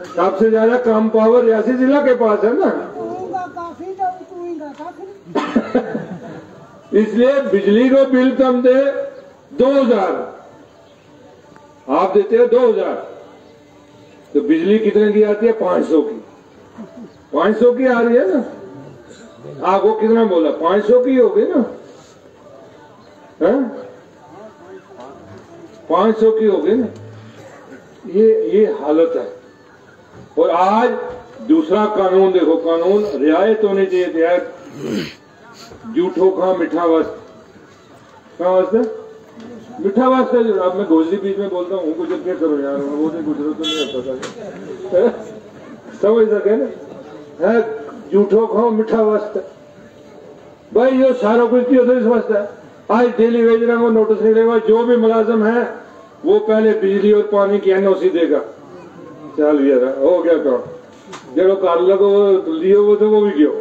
सबसे ज्यादा कम पावर रियासी जिला के पास है ना। इसलिए बिजली को बिल कम दे 2000, आप देते हो 2000, तो बिजली कितने की आती है? 500 की। 500 की आ रही है ना। आपको कितना बोला? 500 की होगी ना, है? 500 की होगी ना। ये हालत है। और आज दूसरा कानून देखो, कानून रियायत होनी चाहिए। जूठो खा मिठा वस्त, कहाँ वास्ते? मिठा वास्ते। अब मैं गोजरी बीच में बोलता हूँ, कुछ क्या करो यार, वो नहीं गुजरो तो नहीं आता। समझ सके ना, है जूठो खाओ मिठा वस्त भाई। ये सारा कुछ की होता है इस वास्ते। आज डेली वेज को नोटिस निकलेगा, जो भी मुलाजम है वो पहले बिजली और पानी की एनओसी देगा। चल यार हो गया काम। जड़ो कर लगो लियो वो तो वो भी गयो,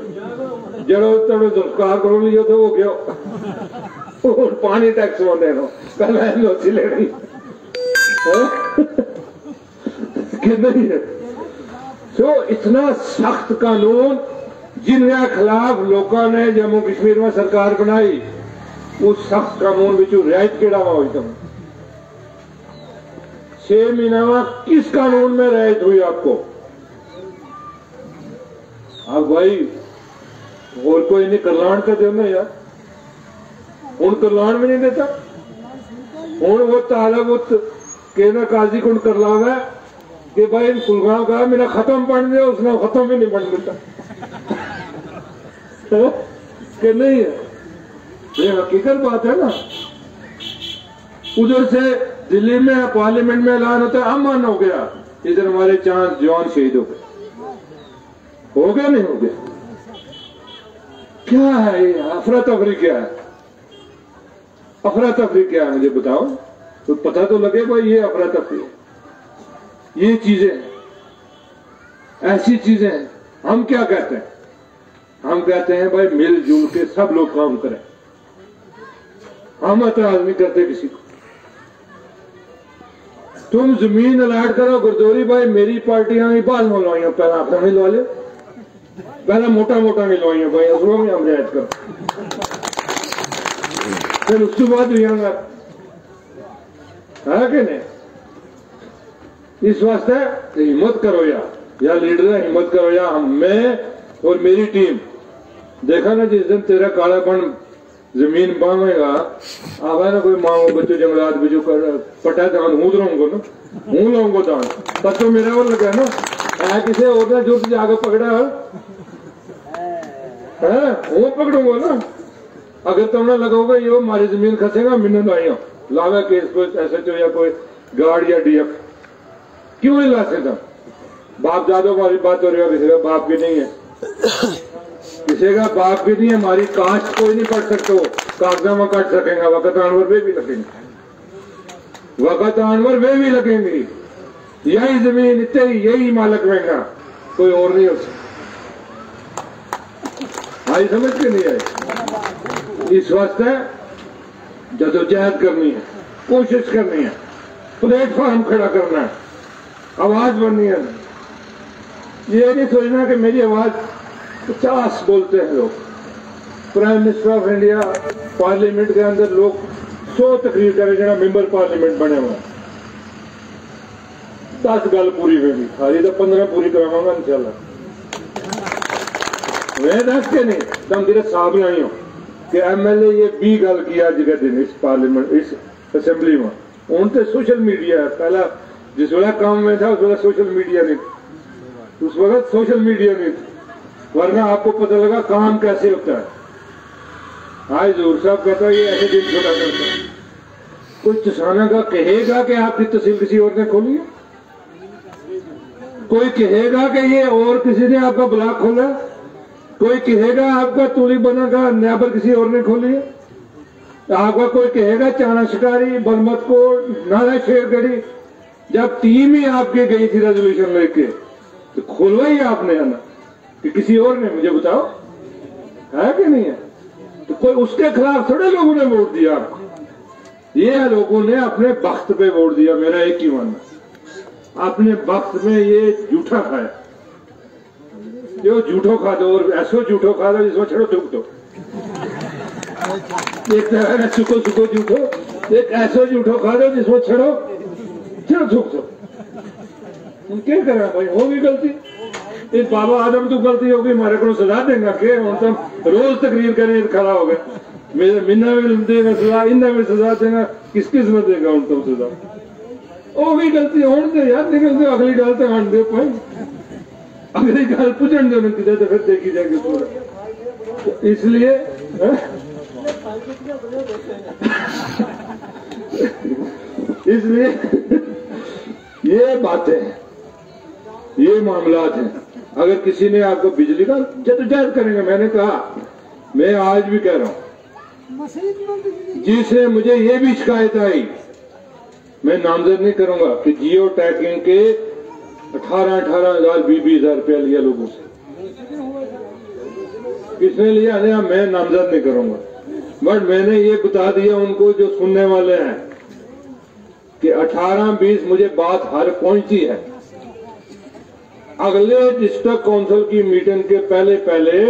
जड़ो तड़ो दुष्कार करो लियो तो वो गयो। और पानी टैक्स वो देना पहले एनओसी लेनी कि नहीं है। तो इतना सख्त कानून जिनके खिलाफ लोगों ने जम्मू कश्मीर में सरकार बनाई, उस सख्त कानून बिचू रियायत केड़ा हुई? तुम 6 महीना में किस कानून में रियायत हुई आपको? अब भाई और कोई नहीं कल्याण का दो ना यार, उन कल्याण में नहीं देता। हूं वो तालाबुत कहना काजी कुंड कर लावा कि भाई कुलगांव का मेरा खत्म पढ़ दिया, उसने खत्म भी नहीं पढ़ देता कि नहीं है। ये हकीकत बात है ना। उधर से दिल्ली में पार्लियामेंट में ऐलान होता है अमन हो गया, इधर हमारे 4 जवान शहीद हो गए। हो गया नहीं हो गया? क्या है ये अफरा तफरी? क्या है अफरा तफरी? क्या है मुझे बताओ तो पता तो लगे भाई ये अफरा तफरी है। ये चीजें ऐसी चीजें हैं। हम क्या कहते हैं? हम कहते हैं भाई मिलजुल के सब लोग काम करें। हम एतराज नहीं करते किसी को। तुम जमीन अलाट करो गुरदौरी भाई, मेरी पार्टियां ही बाल मिलवाइया, पहला अपना मिलवा लो, पहला मोटा मोटा मिलवाइया भाई, उसमें भी हम रियायत करो, फिर उसके बाद भी है कि नहीं? इस वास्ते हिम्मत करो या लीडर हिम्मत करो या मैं और मेरी टीम। देखा ना जिस दिन तेरा कालापन जमीन बांधेगा आवा ना कोई मांगो बच्चों जंगलात बच्चों पटा दान हूं रहूंगा ना, हूं लाऊंगा दान तब तो मेरा वो लगा ना है किसी और ने जुट जाकर पकड़ा है वो पकड़ूंगा ना। अगर तुमने लगाओगे ये हमारी जमीन खसेगा मैंने लाइया लावे केस कोई SHO या कोई गार्ड या DF क्यों नहीं ला सकता? बाप दादों वाली बात हो रही है, किसी का बाप की नहीं है, किसी का बाप भी नहीं है। हमारी कास्ट कोई नहीं पढ़ सकते, कागजा में काट सकेंगे, वक़्त आनवर वे भी लगेंगे, वक़्त आनवर वे भी लगेंगे। यही जमीन इतने यही मालक रहेगा, कोई और नहीं हो सकता। आई समझ के नहीं आई? इस वास्ते जदोजहद करनी है, कोशिश करनी है, प्लेटफॉर्म खड़ा करना है, आवाज बननी है। ये नहीं सोचना कि मेरी आवाज 50 बोलते हैं लोग। Prime minister of India parliament के अंदर लोग 100 तकरीर करें जो मेंबर पार्लियामेंट बने हुए 10 गल पूरी होगी, खाली तो 15 पूरी करावांगा इंशाल्लाह। मैं दस के नहीं तुम तेरे साहब लाई हो कि MLA ये 20 गल किया जगह दिन इस पार्लियामेंट इस असेंबली में। हूं तो सोशल मीडिया है, पहला जिस वेला काम में था उस वेला सोशल मीडिया नहीं, उस वक्त सोशल मीडिया नहीं था, वरना आपको पता लगा काम कैसे होता है। आज जोर साहब कहता है ये ऐसे दिन छोटा करता है। कोई किसाना का कहेगा कि आपकी तहसील किसी और ने खोली है? कोई कहेगा कि ये और किसी ने आपका ब्लॉक खोला? कोई कहेगा आपका तूली बना का न्याबर किसी और ने खोली है? आपका कोई कहेगा चाना शिकारी बलमत को नारा शेरगढ़ी जब टीम ही आपके गई थी रेजोल्यूशन लेके तो खोलवाई आपने है ना कि किसी और ने? मुझे बताओ है कि नहीं है? तो कोई उसके खिलाफ थोड़े लोगों ने वोट दिया आपको, ये लोगों ने अपने वक्त पे वोट दिया। मेरा एक ही मानना अपने वक्त में ये जूठा खाया, जो जूठो खा दो और ऐसो जूठो खा दो जिसमें छड़ो थूक दो। एक तरह सुखो सुखो जूठो, एक ऐसो जूठो खा दो जिसमें छड़ो थूक दो। क्या करा भाई, होगी गलती। इस बाबा आदम तो गलती होगी, हमारे को सजा देगा के हम तो रोज तकरीर करें खड़ा हो गया, मेरे मिन्ना भी देगा सजा, इन्ना भी सजा देगा, किस किस में देगा उन तो सजा। वो भी गलती होने दे यार, निकलते अगली गल तो आने दे भाई, अगली गल पूछने दे किधर तो फिर देखी जाएगी पूरा। तो इसलिए इसलिए ये बातें हैं, ये मामलात हैं। अगर किसी ने आपको बिजली का जद्दोजहद करेंगे, मैंने कहा, मैं आज भी कह रहा हूं, जिसने मुझे ये भी शिकायत आई, मैं नामजद नहीं करूंगा कि जियो टैगिंग के 18,000 20,000 रुपया लिया लोगों से, किसने लिया है मैं नामजद नहीं करूंगा, बट मैंने ये बता दिया उनको जो सुनने वाले हैं कि 18-20 मुझे बात हर पहुंची है। अगले डिस्ट्रिक्ट काउंसिल की मीटिंग के पहले पहले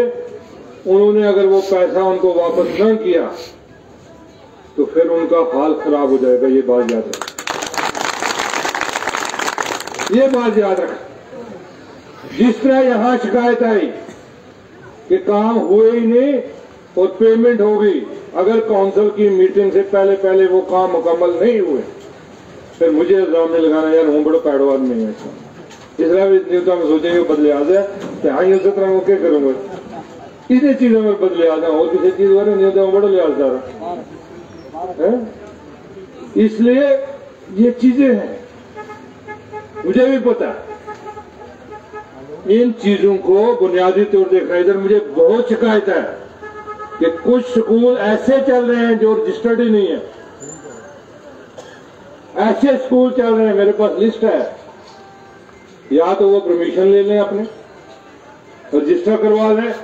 उन्होंने अगर वो पैसा उनको वापस न किया तो फिर उनका हाल खराब हो जाएगा। ये बात याद रख, ये बात याद रख। जिस तरह यहां शिकायत आई कि काम हुए ही नहीं और पेमेंट होगी, अगर काउंसिल की मीटिंग से पहले पहले वो काम मुकम्मल नहीं हुए, फिर मुझे इल्जाम नहीं लगाना यार हूं बड़ा पैड़ो आदमी है। इसलिए न्यूता में सोचेंगे बदले आ जाए तो हाँ, ये तरह क्या करूंगा, इन्हीं चीजों में बदले आ जाए और किसी चीज वाले न्यूता में बड़ा लिहाज जा रहा। इसलिए ये चीजें हैं, मुझे भी पता, इन चीजों को बुनियादी तौर देखना। इधर मुझे बहुत शिकायत है कि कुछ स्कूल ऐसे चल रहे हैं जो रजिस्टर्ड ही नहीं है, ऐसे स्कूल चल रहे हैं, मेरे पास लिस्ट है। या तो वो परमिशन ले लें अपने, रजिस्टर करवा लें,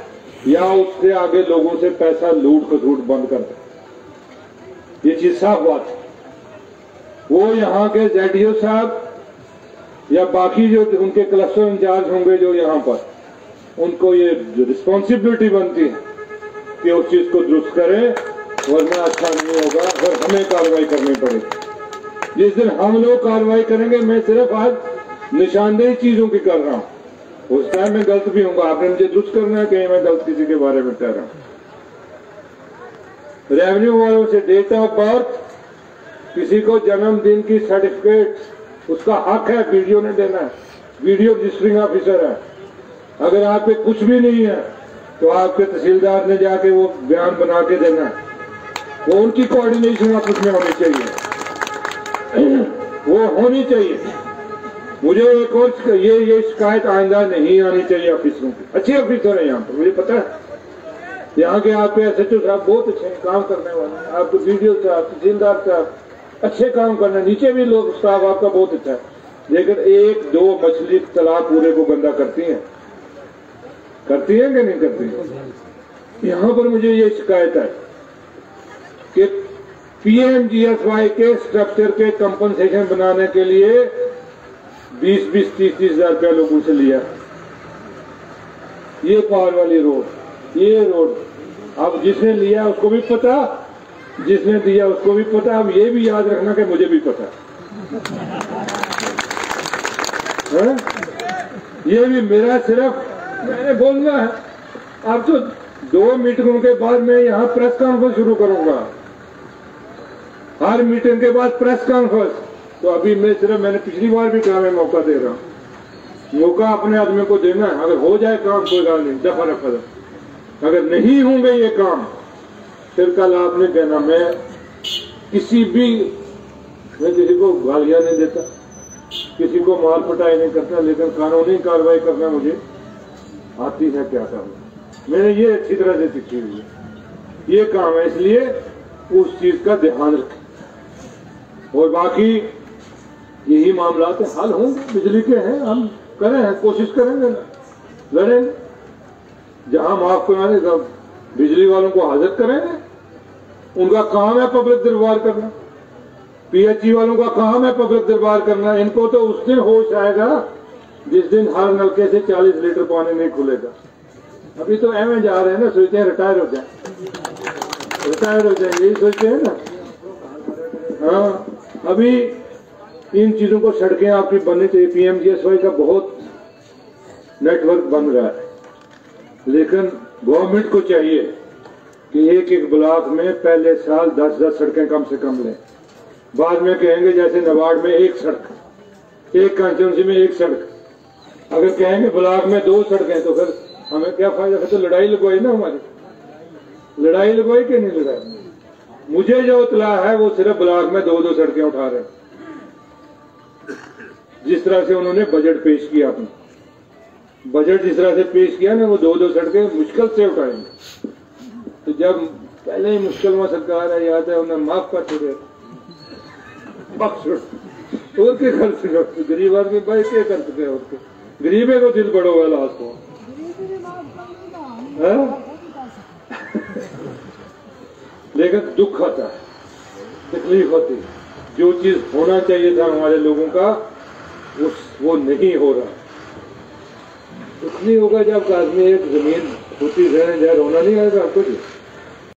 या उससे आगे लोगों से पैसा लूट खसूट बंद कर दें। ये चीज साफ बात है। वो यहाँ के ZDO साहब या बाकी जो उनके क्लस्टर इंचार्ज होंगे जो यहाँ पर, उनको ये रिस्पॉन्सिबिलिटी बनती है कि उस चीज को दुरुस्त करें, वरना अच्छा नहीं होगा, फिर हमें कार्रवाई करनी पड़ेगी। जिस दिन हम लोग कार्रवाई करेंगे, मैं सिर्फ आज निशानदेही चीजों की कर रहा हूं, उस टाइम मैं गलत भी होऊंगा, आपने मुझे दुरुस्त करना है कि मैं गलत किसी के बारे में कह रहा हूं। रेवेन्यू वालों से डेट ऑफ बर्थ, किसी को जन्मदिन की सर्टिफिकेट उसका हक है, वीडियो ने देना है, वीडियो रजिस्टरिंग ऑफिसर है। अगर आप पे कुछ भी नहीं है तो आपके तहसीलदार ने जाके वो बयान बना के देना है, वो उनकी कोऑर्डिनेशन आपस में होनी चाहिए, वो होनी चाहिए। मुझे एक और ये शिकायत आइंदा नहीं आनी चाहिए अफिसरों की। अच्छे अफिसर हैं यहाँ पर, मुझे पता है यहाँ के आपके SHO साहब बहुत अच्छे काम करने वाले हैं, आपके BDO साहब, तहसीलदार साहब अच्छे काम करने, नीचे भी लोग स्टाफ आपका बहुत अच्छा है, लेकिन 1-2 मछली तालाब पूरे को गंदा करती हैं कि नहीं करती। यहाँ पर मुझे ये शिकायत है कि PMGSY के स्ट्रक्चर के कंपनसेशन बनाने के लिए 20-20, 30-30 हजार रुपया लोगों से लिया। ये पार वाली रोड, ये रोड, अब जिसने लिया उसको भी पता, जिसने दिया उसको भी पता। अब ये भी याद रखना कि मुझे भी पता है। ये भी मेरा सिर्फ मैंने बोलना है। अब तो 2 मीटिंगों के बाद मैं यहाँ प्रेस कॉन्फ्रेंस शुरू करूंगा, हर मीटिंग के बाद प्रेस कॉन्फ्रेंस। तो अभी मैंने पिछली बार भी कहा मैं मौका दे रहा हूं, मौका अपने आदमी को देना है। अगर हो जाए काम कोई गाल नहीं, दफा रफा। अगर नहीं होंगे ये काम, फिर कल आपने कहना मैं किसी को गालियां नहीं देता, किसी को मार पटाई नहीं करता, लेकिन कानूनी कार्रवाई करना मुझे आती है। क्या करना मैंने ये अच्छी तरह से सीखी हुई है, ये काम है, इसलिए उस चीज का ध्यान रखें। और बाकी यही मामला हल होंगे, बिजली के हैं, हम करें, कोशिश करेंगे, लड़ेंगे। जहां माफ कराने का बिजली वालों को हाजिर करेंगे, उनका काम है पब्लिक दरबार करना, पीएचई वालों का काम है पब्लिक दरबार करना। इनको तो उस दिन होश आएगा जिस दिन हर नलके से 40 लीटर पानी नहीं खुलेगा। अभी तो एवं जा रहे हैं ना, सोचते हैं रिटायर हो जाए, रिटायर हो जाए, यही सोचते हैं ना। हाँ, अभी इन चीजों को सड़कें आपकी बननी चाहिए। पीएमजीएसवाई का बहुत नेटवर्क बन रहा है, लेकिन गवर्नमेंट को चाहिए कि एक एक ब्लॉक में पहले साल 10-10 सड़कें कम से कम लें। बाद में कहेंगे जैसे नवाड़ में एक सड़क, एक कंस्टिट्यूंसी में एक सड़क। अगर कहेंगे ब्लॉक में 2 सड़कें तो फिर हमें क्या फायदा? फिर तो लड़ाई लगवाई ना, हमारी लड़ाई लगवाई कि नहीं लड़ाई? मुझे जो इतला है वो सिर्फ ब्लॉक में 2-2 सड़कें उठा रहे हैं। जिस तरह से उन्होंने बजट पेश किया, अपना बजट जिस तरह से पेश किया ना, वो 2-2 सड़कें मुश्किल से उठाएंगे। तो जब पहले ही मुश्किल में सरकार है, याद है, उन्हें माफ कर चुके, और के खर्च गरीब आदमी भाई के कर चुके, उसके गरीबे को दिल बड़ो है लास्ट को। लेकिन दुख आता है, तकलीफ होती है। जो चीज होना चाहिए था हमारे लोगों का वो नहीं हो रहा। कुछ नहीं होगा जब आदमी एक जमीन होती रहने जाए, रोना नहीं आएगा आपको जी।